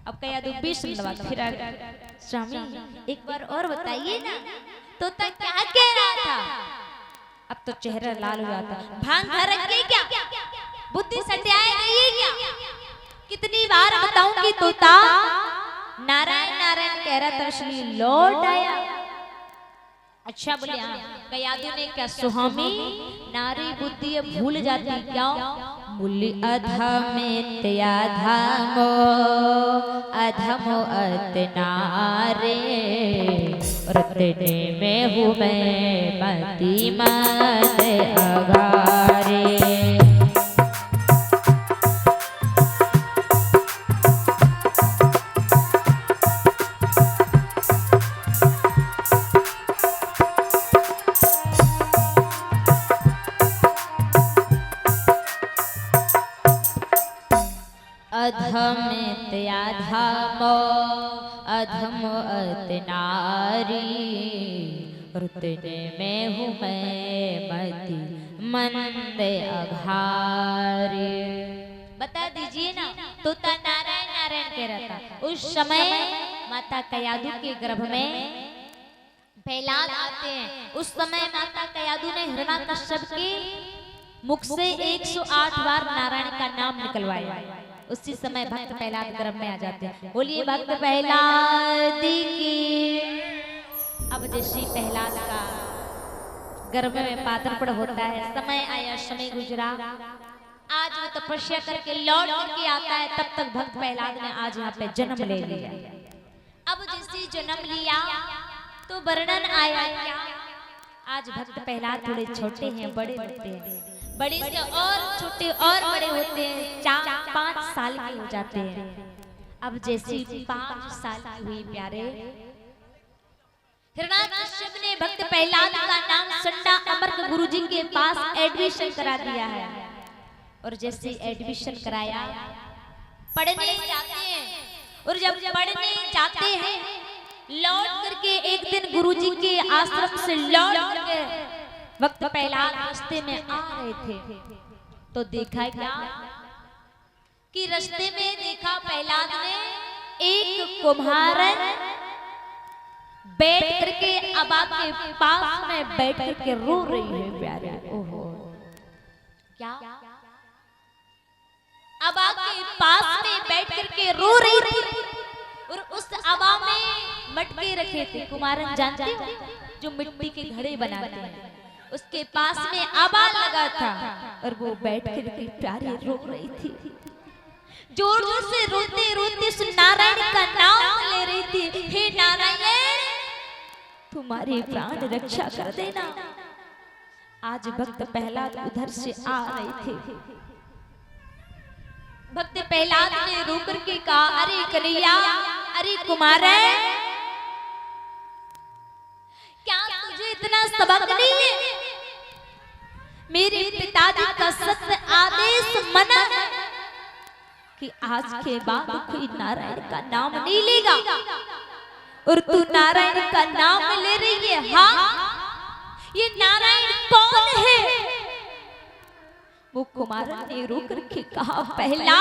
अब कया दो 20 मिनट बाद फिर स्वामी एक बार और बताइए ना, तोता क्या कह रहा था? अब तो चेहरा लाल हुआ था। भांग खा रखी क्या? बुद्धि सटियाए गई है क्या? कितनी बार बताऊंगी तोता नारायण नारायण कह रहा था, इसलिए लौट आया। अच्छा बोले हाँ। कयादू ने क्या सुहामी नारी बुद्धि अब भूल जाती क्या? मूल्य अधम त्याधमो अधमो अतनारे रतने में हूँ मैं मति मत अगारे। अधमो अधमो अतनारी रुतने में हूँ मैं मति मंद अघारी। बता दीजिए ना, तोता नारायण नारायण कह रहा था। उस समय माता कयादू के गर्भ में प्रहलाद आते हैं। उस समय माता कयादू ने हिरण्याकश्यप के मुख से 108 बार नारायण का नाम निकलवाया। उसी समय भक्त प्रहलाद गर्भ में आ जाते हैं। बोलिए भक्त प्रहलाद की। अब जैसे प्रहलाद का गर्भ में पातरपण होता है, समय आया, समय गुजरा, आज वो तपस्या करके लौट करके आता है, तब तक भक्त प्रहलाद ने आज यहाँ पे जन्म ले लिया। अब जैसे जन्म लिया तो वर्णन आया क्या? आज भक्त प्रहलाद थोड़े छोटे हैं, बड़े होते हैं, बड़े से और छोटे और बड़े होते हैं, 4-5 साल के हो जाते हैं। अब जैसे 5 साल की हुई प्यारे, हिरण्याकश्यप ने भक्त प्रहलाद का नाम संडा अमरक गुरुजी के पास एडमिशन करा दिया है। और जैसे एडमिशन कराया, पढ़ने जाते हैं, और जब पढ़ने जाते हैं लौट करके एक दिन गुरुजी के आश्रम से लौट करके वक्त प्रहलाद रास्ते में आ रहे थे, तो देखा क्या कि रास्ते में देखा प्रहलाद ने एक कुम्हारन बैठ करके अबा के पास में बैठ करके रो रही है प्यारे। ओहो क्या? अबा के पास में बैठ करके रो रही थी, और उस अबा में मटके रखे थे। कुम्हारन जानते हो, जो मिट्टी के घड़े बनाते हैं, उसके पास में अबा लगा था, और वो बैठ करके प्यारे रो रही थी। जोर जोर से रोते रोते उस नारायण का नाम ले रही थी, हे नारायण तुम्हारी प्राण रक्षा कर देना। आज भक्त प्रहलाद उधर से आ रहे थे। भक्त प्रहलाद ने रो करके कहा, अरे कन्हैया, अरे कुमारन, क्या तुझे इतना सबक नहीं है? मेरे पिताजी का सत्य आदेश मना कि आज के बाद कोई नारायण का नाम नहीं लेगा, और तू नारायण का नाम ले रही है। हाँ, ये नारायण कौन है? वो कुमारन ने रो करके कहा, पहला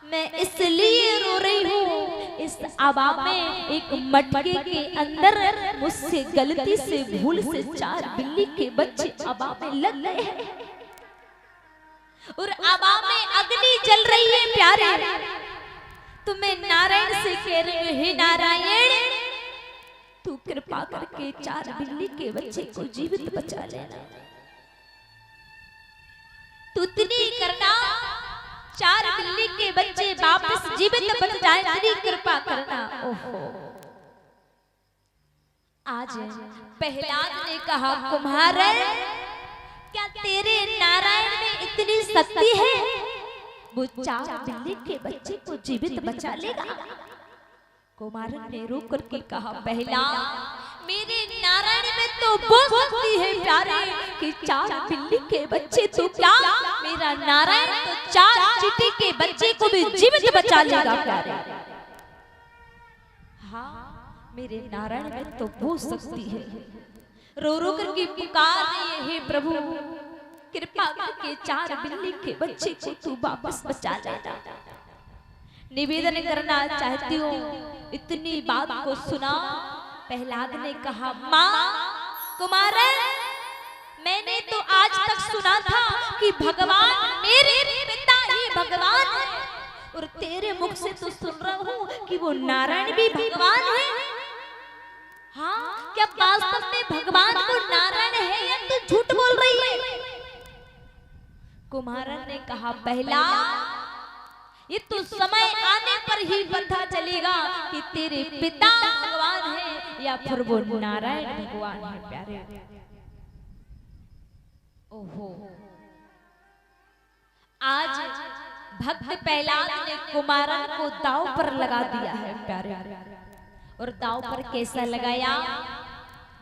मैं इसलिए रो रही हूँ, इस अबा में एक मटके के अंदर मुझसे गलती से भूल से 4 बिल्ली के बच्चे अबा में लग गए हैं, और अबा में अग्नि जल रही है प्यारे। तुम्हें नारायण से कह रही हूँ, हे नारायण तू कृपा करके 4 बिल्ली के बच्चे को जीवित बचा लेना। तू इतनी करना, 4 बिल्ली के बच्चे वापस जीवित बच जाए, तेरी कृपा करना। ओहो, आज प्रहलाद ने कहा, कुम्हारन क्या तेरे नारायण में इतनी शक्ति है, वो 4 बिल्ली के बच्चे को जीवित बचा लेगा? कुम्हारन ने रो करके कहा, प्रहलाद मेरे नारायण में तो वो शक्ति है प्यारे कि 4 बिल्ली के बच्चे तो क्या, मेरा नारायण तो 4 चींटी के बच्चे को भी जीवित बचा लेगा प्यारे। हाँ, मेरे नारायण में तो वो शक्ति है। रो रो करके पुकार रही है, हे प्रभु कृपा करके 4 बिल्ली के बच्चे को तू वापस बचा लेना। निवेदन करना चाहती हूँ। इतनी बात को सुना प्रहलाद ने कहा, माँ कुमारन, मैंने तो आज तक सुना था कि भगवान मेरे पिता ही भगवान है, और तेरे मुख से तो सुन रहा हूँ कि वो नारायण भी भगवान है। हाँ, क्या वास्तव में भगवान को नारायण है या तू झूठ बोल रही है? कुमारन ने कहा, पहला ये तो समय आने पर ही पता चलेगा कि तेरे पिता भगवान है या फिर वो नारायण भगवान है। प्यारे, ओहो, आज भक्त प्रहलाद ने कुमारन को दांव पर लगा दिया है। प्यारे, और दांव पर कैसा लगाया?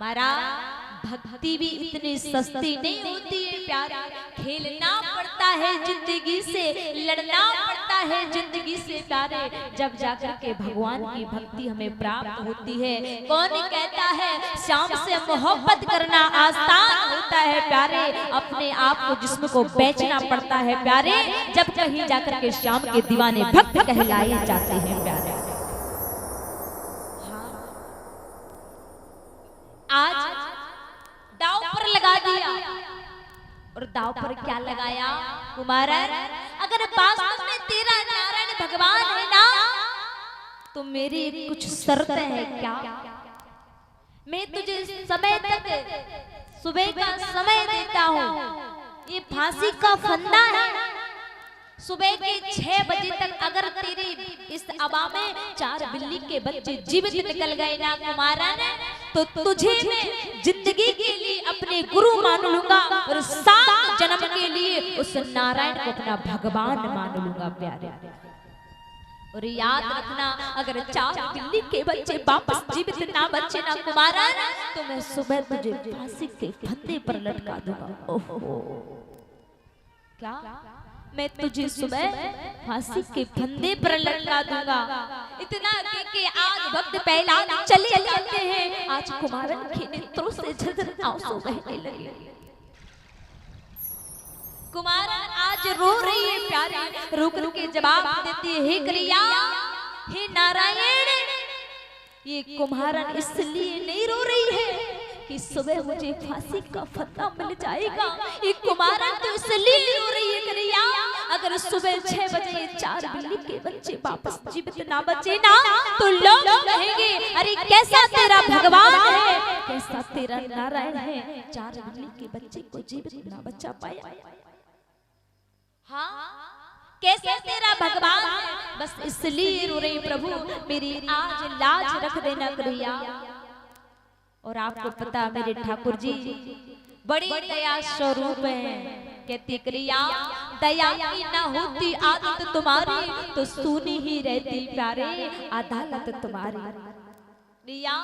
महाराज, भक्ति भी इतनी सस्ती नहीं होती है। प्यारे, खेलना पड़ता है जिंदगी से, लड़ना पड़ता है जिंदगी से। प्यारे, जब जाकर के भगवान की भक्ति हमें प्राप्त होती है। कौन कहता है श्याम से मोहब्बत करना आसान होता है? प्यारे, अपने आप को, जिस्म को बेचना पड़ता है। प्यारे, जब कहीं जाकर के श्याम के दीवाने भक्त कहलाए जाते हैं। प्यारे, आज दांव पर लगा दिया, और दांव पर क्या लगाया? कुमारन, अगर वास्तव में तेरा नारायण भगवान है ना, तो मेरी कुछ शर्तें हैं। क्या? मैं तुझे समय तक, सुबह का समय देता हूँ। ये फांसी का फंदा है। सुबह के 6 बजे तक अगर तेरे इस अबा में 4 बिल्ली के बच्चे जीवित निकल गए ना कुमारन, तो तुझे मैं जिंदगी के लिए अपने गुरु मान लूंगा, और 7 जन्म के लिए उस नारायण को अपना भगवान मान लूंगा। प्यारे, और याद रखना, अगर 4 बिल्ली के बच्चे वापस जीवित ना बचे ना कुमारन, तो मैं सुबह तुझे फांसी के फंदे पर लटका दूंगा। ओहो, क्या? मैं तुझे सुबह फांसी के फंदे पर लटका दूंगा। इतना के आज भक्त प्रहलाद चले जाते हैं। आज कुमारन के नेत्रों से झरझर आंसू बहने लगे। कुमारन आज रो रही है। प्यारे, रो करके जवाब देती है, हे करिया, हे नारायण, ये कुमारन इसलिए नहीं रो रही है कि सुबह मुझे फांसी का फंदा मिल जाएगा। ये कुमारन तो इसलिए रो रही है करिया, अगर सुबह 6 बजे 4 बिल्ली के बच्चे वापस जीवित ना बचे ना, तो लोग कहेंगे, अरे कैसा तेरा भगवान है, कैसा तेरा नारायण है, 4 बिल्ली के बच्चे को जीवित ना बचा पाया। हाँ, कैसे तेरा भगवान है, बस इसलिए रो रही प्रभु, मेरी आज लाज रख देना करिया। और आपको पता, मेरे ठाकुर जी बड़ी दया स्वरूप है। कहती करिया, दया की ना होती आदत तुम्हारी, तो सुनी ही रहती प्यारे अदालत तुम्हारी। रिया,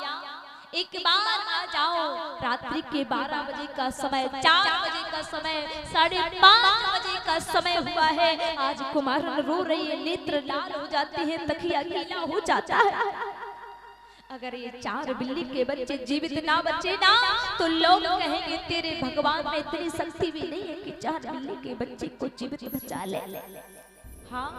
एक बार आ जाओ, रात्रि के 12 बजे का समय, 4 बजे का समय, 5:30 बजे का समय हुआ है। आज कुमारन रो रही है, नेत्र लाल हो जाते हैं, तकिया गीला हो जाता है। अगर ये 4 बिल्ली के बच्चे जीवित ना बचे ना, तो लोग कहेंगे तेरे भगवान में इतनी शक्ति भी नहीं है कि 4 बिल्ली के बच्चे को जीवित बचा ले। हाँ,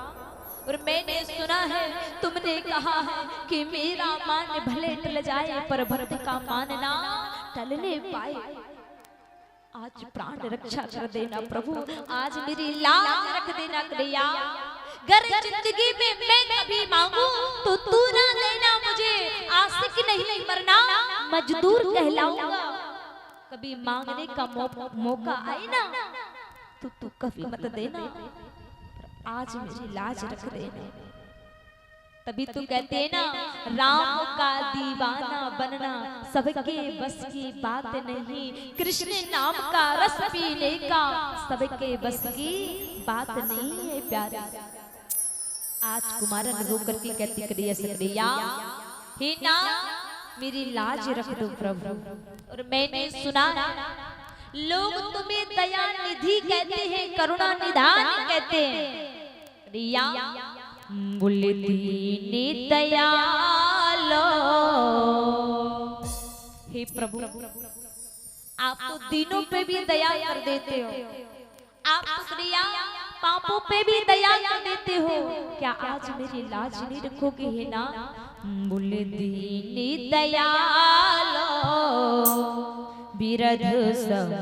और मैंने सुना है, तुमने कहा है कि मेरा मान भले टल जाए, पर भक्त का मान ना टलने पाए। आज प्राण रक्षा कर देना प्रभु, आज मेरी लाज रख देना करिया। अगर जिंदगी में मैं कभी मांगू तो तू ना देना मुझे, आशिक नहीं मरना मजदूर कहलाऊंगा। कभी मांगने का मौका आए ना, तो तू कभी मत देना, आज मेरी लाज रख देना। तभी तो कहते हैं ना, राम का दीवाना बनना सबके बस की बात नहीं, कृष्ण नाम का रस पीने का सबके बस की बात नहीं है प्यारे। आज कुमारन रो करके कहती करिया, हे ना मेरी लाज रख दो प्रभु। और मैंने सुना लोग तुम्हें दया निधि कहते हैं, करुणा निधान कहते हैं। रिया बोले दीनी दयालो, हे प्रभु आप तो दीनों पे भी दया कर देते हो। आप तो रिया पापों पे भी दया कर देते हो, क्या आज मेरी लाज नहीं रखोगे है ना? मूल दीनी दयालो बिरध सम